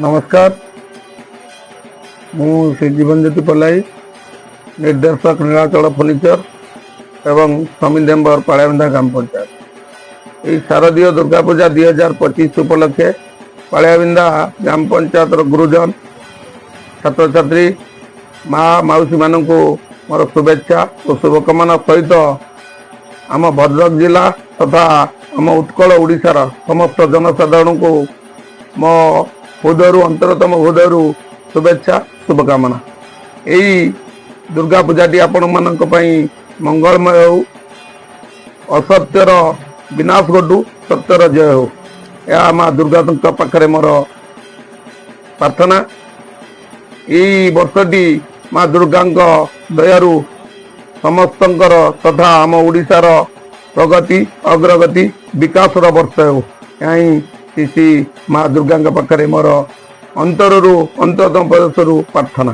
नमस्कार मु श्री जीवन ज्योति पल्लाई निर्देशक नीलाचल फर्निचर एवं समिल मेम्बर पाड़ियाबिंधा ग्राम पंचायत यही शारदीय दुर्गा पूजा 2025 उपलक्षे पाड़ियाबिंधा ग्राम पंचायत गुरुजन छात्र छात्री माँ मौसी मान मोर शुभेच्छा और शुभकामना सहित आम भद्रक जिला तथा आम उत्कल ओडिशार समस्त जनसाधारण को मो हृदय अंतरतम हृदय शुभेच्छा शुभकामना। यही दुर्गा पूजाटी आपण मानक मंगलमय हो, असत्यर विनाश घटू, सत्यर जय हो, यह माँ दुर्गा पाखे मोर प्रार्थना। यही वर्षटी माँ दुर्गा दयारु समस्तंकर तथा आम ओडिशार प्रगति अग्रगति विकास वर्ष हो, यही श्री माँ दुर्गा पाखे मोर अंतरतम प्रदेश प्रार्थना।